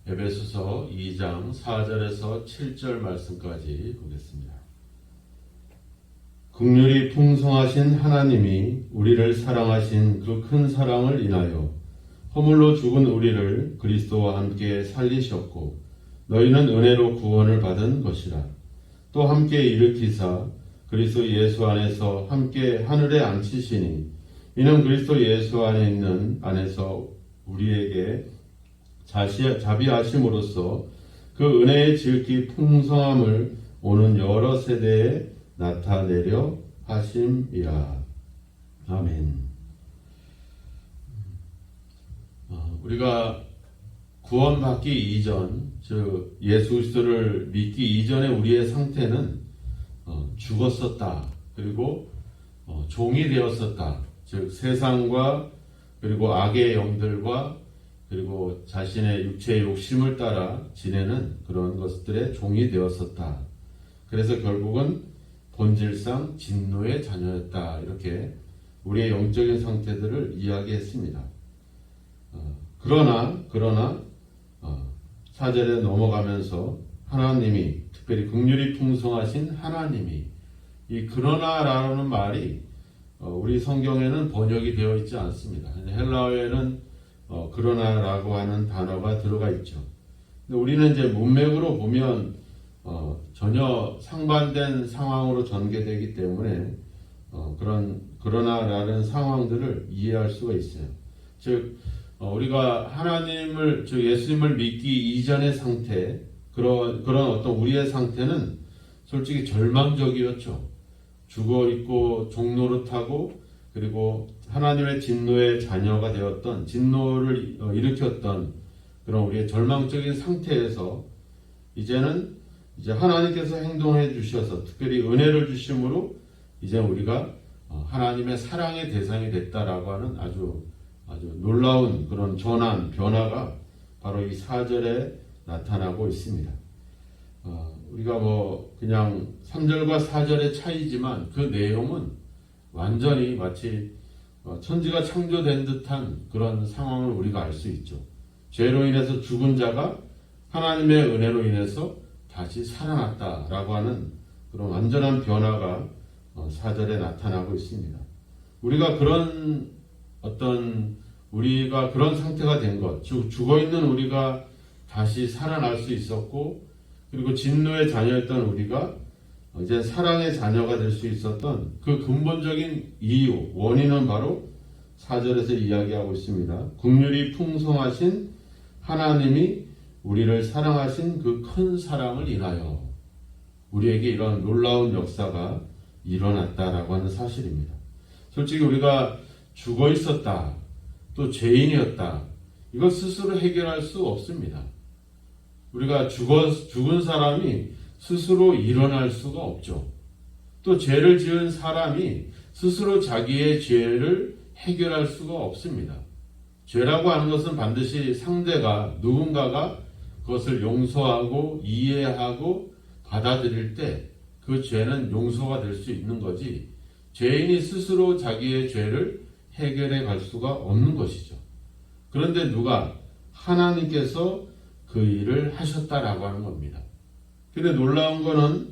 에베소서 2장 4절에서 7절 말씀까지 보겠습니다. 긍휼이 풍성하신 하나님이 우리를 사랑하신 그 큰 사랑을 인하여 허물로 죽은 우리를 그리스도와 함께 살리셨고 너희는 은혜로 구원을 받은 것이라. 또 함께 일으키사 그리스도 예수 안에서 함께 하늘에 앉히시니 이는 그리스도 예수 안에 있는 안에서 우리에게 자비하심으로써 그 은혜의 지극히 풍성함을 오는 여러 세대에 나타내려 하심이라. 아멘. 우리가 구원받기 이전, 즉 예수 그리스도를 믿기 이전의 우리의 상태는 죽었었다. 그리고 종이 되었었다. 즉 세상과 그리고 악의 영들과 그리고 자신의 육체의 욕심을 따라 지내는 그런 것들의 종이 되었었다. 그래서 결국은 본질상 진노의 자녀였다. 이렇게 우리의 영적인 상태들을 이야기했습니다. 그러나 4절에 넘어가면서 하나님이, 특별히 긍휼이 풍성하신 하나님이, 이 그러나라는 말이 우리 성경에는 번역이 되어 있지 않습니다. 헬라어에는 그러나라고 하는 단어가 들어가 있죠. 근데 우리는 이제 문맥으로 보면 전혀 상반된 상황으로 전개되기 때문에 그러나라는 상황들을 이해할 수가 있어요. 즉 우리가 하나님을, 즉 예수님을 믿기 이전의 상태, 그런 어떤 우리의 상태는 솔직히 절망적이었죠. 죽어 있고 종노릇하고 그리고 하나님의 진노의 자녀가 되었던, 진노를 일으켰던 그런 우리의 절망적인 상태에서 이제는 하나님께서 행동해 주셔서 특별히 은혜를 주심으로 이제 우리가 하나님의 사랑의 대상이 됐다라고 하는 아주 놀라운 그런 전환, 변화가 바로 이 4절에 나타나고 있습니다. 우리가 그냥 3절과 4절의 차이지만 그 내용은 완전히 마치 천지가 창조된 듯한 그런 상황을 우리가 알 수 있죠. 죄로 인해서 죽은 자가 하나님의 은혜로 인해서 다시 살아났다라고 하는 그런 완전한 변화가 4절에 나타나고 있습니다. 우리가 그런 상태가 된 것, 즉 죽어있는 우리가 다시 살아날 수 있었고, 그리고 진노의 자녀였던 우리가 이제 사랑의 자녀가 될 수 있었던 그 근본적인 이유, 원인은 바로 4절에서 이야기하고 있습니다. 긍휼이 풍성하신 하나님이 우리를 사랑하신 그 큰 사랑을 인하여 우리에게 이런 놀라운 역사가 일어났다라고 하는 사실입니다. 솔직히 우리가 죽어 있었다, 또 죄인이었다, 이걸 스스로 해결할 수 없습니다. 우리가 죽은 사람이 스스로 일어날 수가 없죠. 또 죄를 지은 사람이 스스로 자기의 죄를 해결할 수가 없습니다. 죄라고 하는 것은 반드시 상대가, 누군가가 그것을 용서하고 이해하고 받아들일 때 그 죄는 용서가 될 수 있는 거지, 죄인이 스스로 자기의 죄를 해결해 갈 수가 없는 것이죠. 그런데 하나님께서 그 일을 하셨다라고 하는 겁니다. 근데 놀라운 거는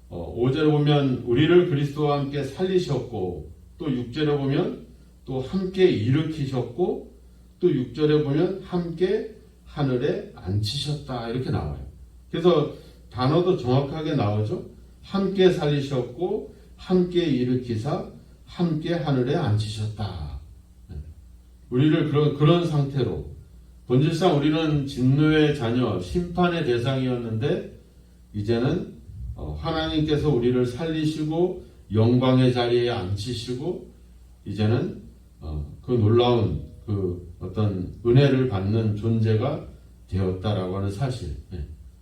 5절에 보면 우리를 그리스도와 함께 살리셨고, 또 6절에 보면 또 함께 일으키셨고, 또 6절에 보면 함께 하늘에 앉히셨다, 이렇게 나와요. 그래서 단어도 정확하게 나오죠. 함께 살리셨고 함께 일으키사 함께 하늘에 앉히셨다. 우리를 그런 상태로, 본질상 우리는 진노의 자녀, 심판의 대상이었는데 이제는 하나님께서 우리를 살리시고 영광의 자리에 앉히시고 이제는 그 놀라운 그 어떤 은혜를 받는 존재가 되었다라고 하는 사실,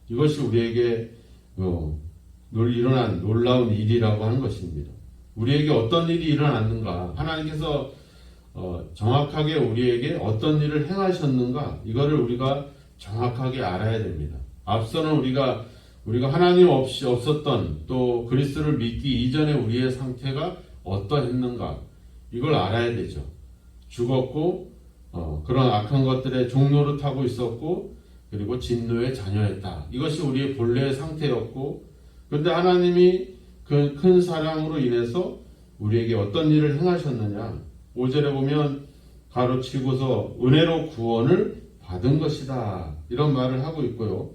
이것이 우리에게 일어난 놀라운 일이라고 하는 것입니다. 우리에게 어떤 일이 일어났는가, 하나님께서 정확하게 우리에게 어떤 일을 행하셨는가, 이거를 우리가 정확하게 알아야 됩니다. 앞서는 우리가 하나님 없이 없었던, 또 그리스도를 믿기 이전에 우리의 상태가 어떠했는가, 이걸 알아야 되죠. 죽었고 그런 악한 것들에 종노릇하고 있었고, 그리고 진노의 자녀였다. 이것이 우리의 본래의 상태였고, 그런데 하나님이 그 큰 사랑으로 인해서 우리에게 어떤 일을 행하셨느냐. 5절에 보면 가로치고서 은혜로 구원을 받은 것이다. 이런 말을 하고 있고요.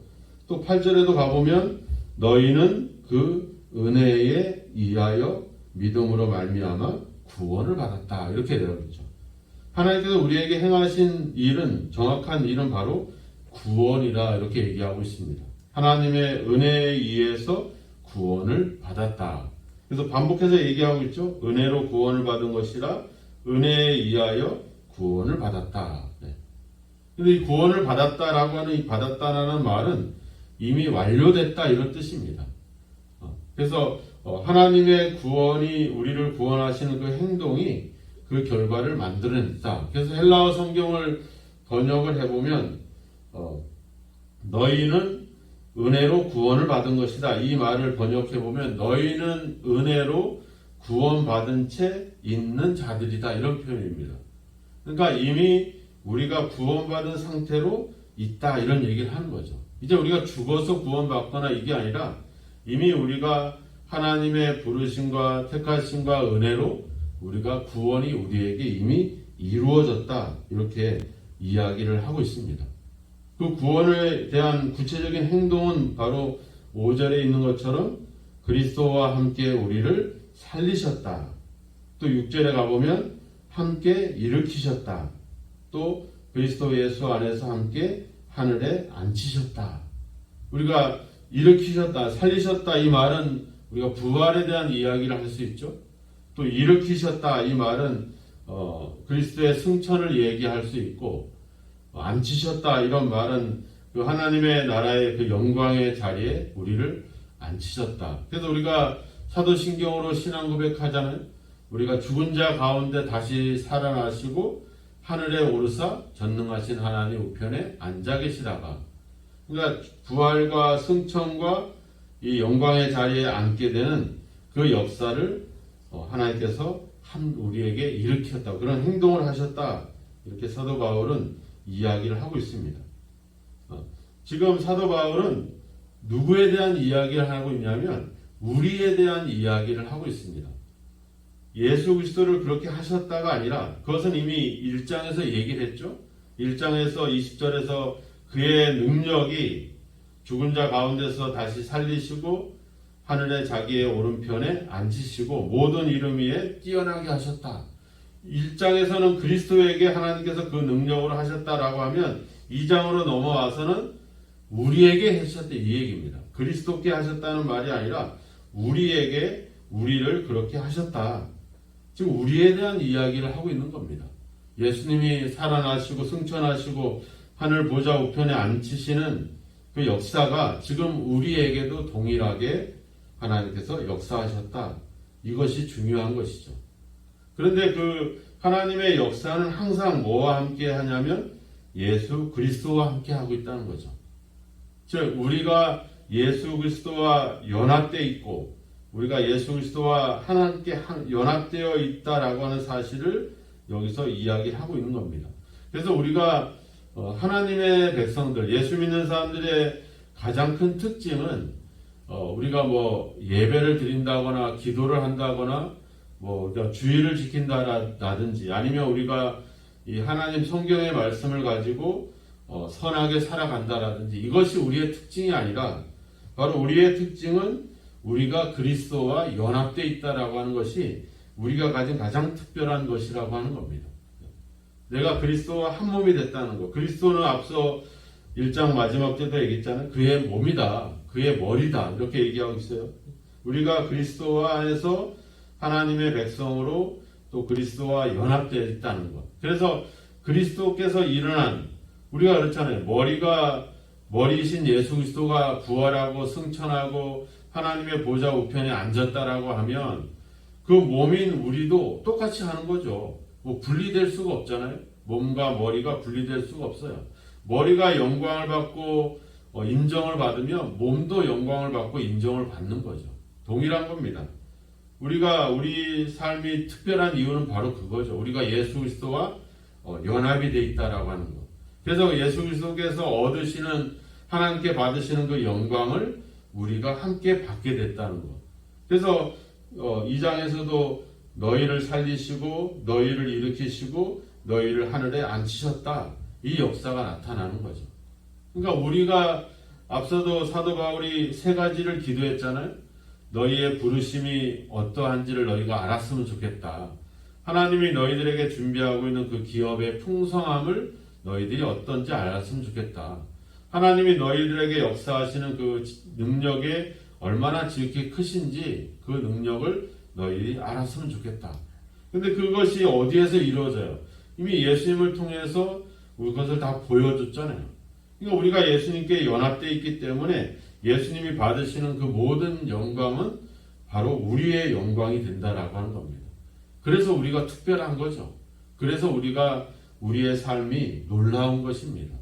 또 8절에도 가보면 너희는 그 은혜에 의하여 믿음으로 말미암아 구원을 받았다. 이렇게 되어 있죠. 하나님께서 우리에게 행하신 일은, 정확한 일은 바로 구원이라 이렇게 얘기하고 있습니다. 하나님의 은혜에 의해서 구원을 받았다. 그래서 반복해서 얘기하고 있죠. 은혜로 구원을 받은 것이라 은혜에 의하여 구원을 받았다. 네. 근데 이 구원을 받았다라고 하는 이 받았다라는 말은 이미 완료됐다 이런 뜻입니다. 그래서 하나님의 구원이 우리를 구원하시는 그 행동이 그 결과를 만들어냈다. 그래서 헬라어 성경을 번역을 해보면 너희는 은혜로 구원을 받은 것이다. 이 말을 번역해보면 너희는 은혜로 구원받은 채 있는 자들이다. 이런 표현입니다. 그러니까 이미 우리가 구원받은 상태로 있다. 이런 얘기를 하는 거죠. 이제 우리가 죽어서 구원받거나 이게 아니라 이미 우리가 하나님의 부르심과 택하심과 은혜로 우리가 구원이 우리에게 이미 이루어졌다. 이렇게 이야기를 하고 있습니다. 그 구원에 대한 구체적인 행동은 바로 5절에 있는 것처럼 그리스도와 함께 우리를 살리셨다. 또 6절에 가보면 함께 일으키셨다. 또 그리스도 예수 안에서 함께 하늘에 앉히셨다. 우리가 일으키셨다, 살리셨다 이 말은 우리가 부활에 대한 이야기를 할 수 있죠. 또 일으키셨다 이 말은 그리스도의 승천을 얘기할 수 있고, 앉히셨다 이런 말은 그 하나님의 나라의 그 영광의 자리에 우리를 앉히셨다. 그래서 우리가 사도신경으로 신앙 고백하자면 우리가 죽은 자 가운데 다시 살아나시고 하늘에 오르사 전능하신 하나님 우편에 앉아 계시다가, 그러니까 부활과 승천과 이 영광의 자리에 앉게 되는 그 역사를 하나님께서 우리에게 일으켰다. 그런 행동을 하셨다. 이렇게 사도 바울은 이야기를 하고 있습니다. 지금 사도 바울은 누구에 대한 이야기를 하고 있냐면 우리에 대한 이야기를 하고 있습니다. 예수 그리스도를 그렇게 하셨다가 아니라 그것은 이미 1장에서 얘기를 했죠. 1장에서 20절에서 그의 능력이 죽은 자 가운데서 다시 살리시고 하늘에 자기의 오른편에 앉히시고 모든 이름 위에 뛰어나게 하셨다. 1장에서는 그리스도에게 하나님께서 그 능력으로 하셨다라고 하면 2장으로 넘어와서는 우리에게 하셨다 이 얘기입니다. 그리스도께 하셨다는 말이 아니라 우리에게 우리를 그렇게 하셨다. 지금 우리에 대한 이야기를 하고 있는 겁니다. 예수님이 살아나시고 승천하시고 하늘 보좌 우편에 앉히시는 그 역사가 지금 우리에게도 동일하게 하나님께서 역사하셨다. 이것이 중요한 것이죠. 그런데 그 하나님의 역사는 항상 뭐와 함께 하냐면 예수 그리스도와 함께 하고 있다는 거죠. 즉 우리가 예수 그리스도와 연합되어 있고 우리가 예수 그리스도와 하나님께 연합되어 있다라고 하는 사실을 여기서 이야기하고 있는 겁니다. 그래서 우리가 하나님의 백성들, 예수 믿는 사람들의 가장 큰 특징은 우리가 뭐 예배를 드린다거나 기도를 한다거나 뭐 주의를 지킨다라든지 아니면 우리가 이 하나님 성경의 말씀을 가지고 선하게 살아간다라든지 이것이 우리의 특징이 아니라 바로 우리의 특징은 우리가 그리스도와 연합되어 있다라고 하는 것이 우리가 가진 가장 특별한 것이라고 하는 겁니다. 내가 그리스도와 한 몸이 됐다는 것. 그리스도는 앞서 1장 마지막 때도 얘기했잖아요. 그의 몸이다. 그의 머리다. 이렇게 얘기하고 있어요. 우리가 그리스도와 안에서 하나님의 백성으로 또 그리스도와 연합되어 있다는 것. 그래서 그리스도께서 일어난 우리가 그렇잖아요. 머리이신 예수 그리스도가 부활하고 승천하고 하나님의 보좌 우편에 앉았다라고 하면 그 몸인 우리도 똑같이 하는 거죠. 뭐 분리될 수가 없잖아요. 몸과 머리가 분리될 수가 없어요. 머리가 영광을 받고 인정을 받으면 몸도 영광을 받고 인정을 받는 거죠. 동일한 겁니다. 우리 삶이 특별한 이유는 바로 그거죠. 우리가 예수 그리스도와 연합이 되어 있다라고 하는 것. 그래서 예수 그리스도께서 얻으시는 하나님께 받으시는 그 영광을 우리가 함께 받게 됐다는 것. 그래서 2장에서도 너희를 살리시고 너희를 일으키시고 너희를 하늘에 앉히셨다. 이 역사가 나타나는 거죠. 그러니까 우리가 앞서도 사도 바울이 세 가지를 기도했잖아요. 너희의 부르심이 어떠한지를 너희가 알았으면 좋겠다. 하나님이 너희들에게 준비하고 있는 그 기업의 풍성함을 너희들이 어떤지 알았으면 좋겠다. 하나님이 너희들에게 역사하시는 그 능력이 얼마나 지극히 크신지 그 능력을 너희들이 알았으면 좋겠다. 근데 그것이 어디에서 이루어져요? 이미 예수님을 통해서 그것을 다 보여줬잖아요. 그러니까 우리가 예수님께 연합되어 있기 때문에 예수님이 받으시는 그 모든 영광은 바로 우리의 영광이 된다라고 하는 겁니다. 그래서 우리가 특별한 거죠. 그래서 우리의 삶이 놀라운 것입니다.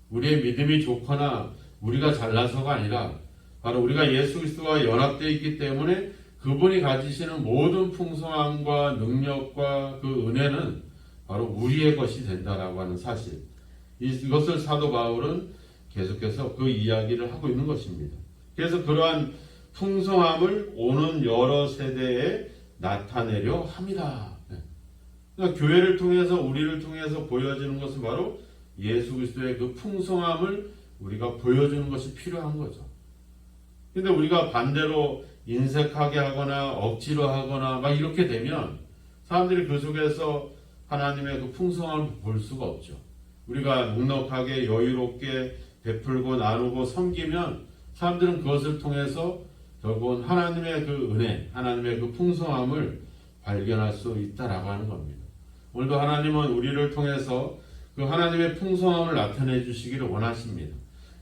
우리의 믿음이 좋거나 우리가 잘나서가 아니라 바로 우리가 예수 그리스도와 연합되어 있기 때문에 그분이 가지시는 모든 풍성함과 능력과 그 은혜는 바로 우리의 것이 된다라고 하는 사실. 이것을 사도 바울은 계속해서 그 이야기를 하고 있는 것입니다. 그래서 그러한 풍성함을 오는 여러 세대에 나타내려 합니다. 그러니까 교회를 통해서 우리를 통해서 보여지는 것은 바로 예수 그리스도의 그 풍성함을 우리가 보여주는 것이 필요한 거죠. 근데 우리가 반대로 인색하게 하거나 억지로 하거나 막 이렇게 되면 사람들이 그 속에서 하나님의 그 풍성함을 볼 수가 없죠. 우리가 넉넉하게 여유롭게 베풀고 나누고 섬기면 사람들은 그것을 통해서 결국은 하나님의 그 은혜, 하나님의 그 풍성함을 발견할 수 있다라고 하는 겁니다. 오늘도 하나님은 우리를 통해서 그 하나님의 풍성함을 나타내 주시기를 원하십니다.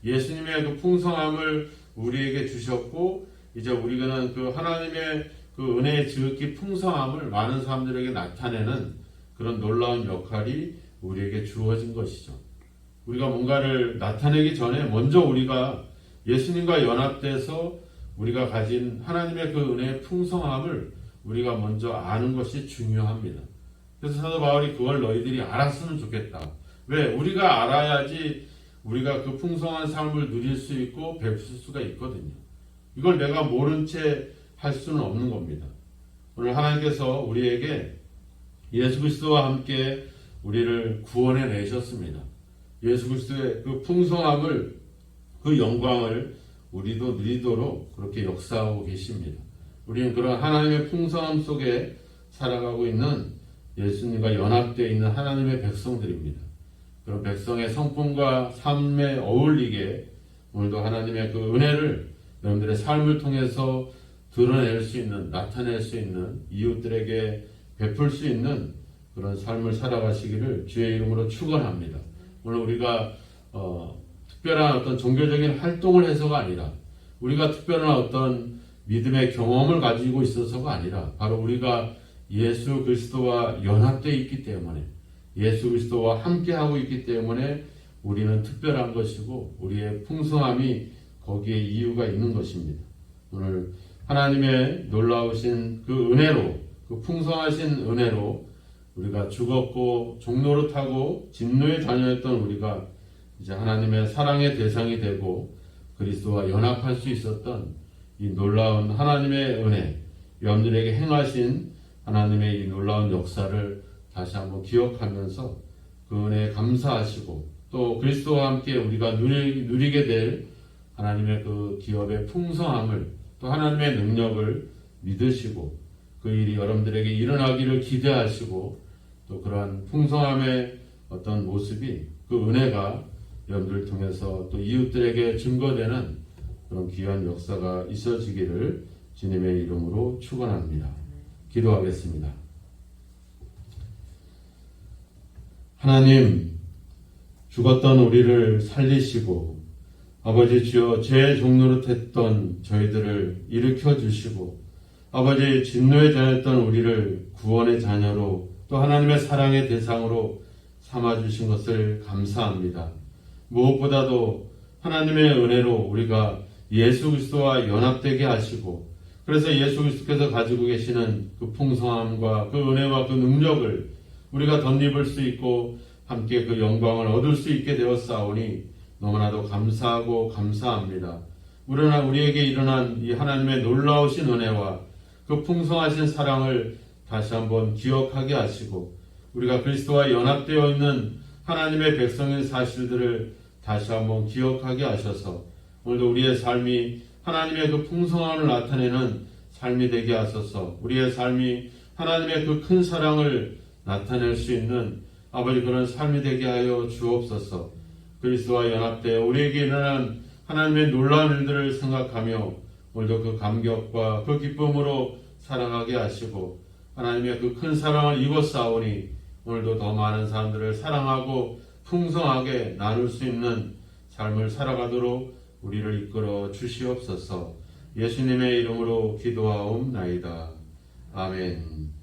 예수님의 그 풍성함을 우리에게 주셨고 이제 우리는 그 하나님의 그 은혜의 지극히 풍성함을 많은 사람들에게 나타내는 그런 놀라운 역할이 우리에게 주어진 것이죠. 우리가 뭔가를 나타내기 전에 먼저 우리가 예수님과 연합돼서 우리가 가진 하나님의 그 은혜의 풍성함을 우리가 먼저 아는 것이 중요합니다. 그래서 사도 바울이 그걸 너희들이 알았으면 좋겠다. 왜? 우리가 알아야지 우리가 그 풍성한 삶을 누릴 수 있고 베풀 수가 있거든요. 이걸 내가 모른 채 할 수는 없는 겁니다. 오늘 하나님께서 우리에게 예수 그리스도와 함께 우리를 구원해 내셨습니다. 예수 그리스도의 그 풍성함을, 그 영광을 우리도 누리도록 그렇게 역사하고 계십니다. 우리는 그런 하나님의 풍성함 속에 살아가고 있는 예수님과 연합되어 있는 하나님의 백성들입니다. 그런 백성의 성품과 삶에 어울리게 오늘도 하나님의 그 은혜를 여러분들의 삶을 통해서 드러낼 수 있는, 나타낼 수 있는, 이웃들에게 베풀 수 있는 그런 삶을 살아가시기를 주의 이름으로 축원합니다. 오늘 우리가 특별한 어떤 종교적인 활동을 해서가 아니라 우리가 특별한 어떤 믿음의 경험을 가지고 있어서가 아니라 바로 우리가 예수 그리스도와 연합되어 있기 때문에 예수 그리스도와 함께하고 있기 때문에 우리는 특별한 것이고 우리의 풍성함이 거기에 이유가 있는 것입니다. 오늘 하나님의 놀라우신 그 은혜로, 그 풍성하신 은혜로 우리가 죽었고 종노릇하고 진노의 자녀였던 우리가 이제 하나님의 사랑의 대상이 되고 그리스도와 연합할 수 있었던 이 놀라운 하나님의 은혜, 여러분들에게 행하신 하나님의 이 놀라운 역사를 다시 한번 기억하면서 그 은혜에 감사하시고 또 그리스도와 함께 우리가 누리게 될 하나님의 그 기업의 풍성함을 또 하나님의 능력을 믿으시고 그 일이 여러분들에게 일어나기를 기대하시고 또 그러한 풍성함의 어떤 모습이 그 은혜가 여러분들을 통해서 또 이웃들에게 증거되는 그런 귀한 역사가 있어지기를 주님의 이름으로 축원합니다. 기도하겠습니다. 하나님, 죽었던 우리를 살리시고 아버지 주여 죄 종노릇했던 저희들을 일으켜 주시고 아버지 진노의 자녀였던 우리를 구원의 자녀로 또 하나님의 사랑의 대상으로 삼아주신 것을 감사합니다. 무엇보다도 하나님의 은혜로 우리가 예수 그리스도와 연합되게 하시고 그래서 예수 그리스도께서 가지고 계시는 그 풍성함과 그 은혜와 그 능력을 우리가 덧입을 수 있고 함께 그 영광을 얻을 수 있게 되었사오니 너무나도 감사하고 감사합니다. 그러나 우리에게 일어난 이 하나님의 놀라우신 은혜와 그 풍성하신 사랑을 다시 한번 기억하게 하시고 우리가 그리스도와 연합되어 있는 하나님의 백성인 사실들을 다시 한번 기억하게 하셔서 오늘도 우리의 삶이 하나님의 그 풍성함을 나타내는 삶이 되게 하소서. 우리의 삶이 하나님의 그 큰 사랑을 나타낼 수 있는 아버지 그런 삶이 되게 하여 주옵소서. 그리스도와 연합되어 우리에게 일어난 하나님의 놀라운 일들을 생각하며 오늘도 그 감격과 그 기쁨으로 살아가게 하시고 하나님의 그 큰 사랑을 입었사오니 오늘도 더 많은 사람들을 사랑하고 풍성하게 나눌 수 있는 삶을 살아가도록 우리를 이끌어 주시옵소서. 예수님의 이름으로 기도하옵나이다. 아멘.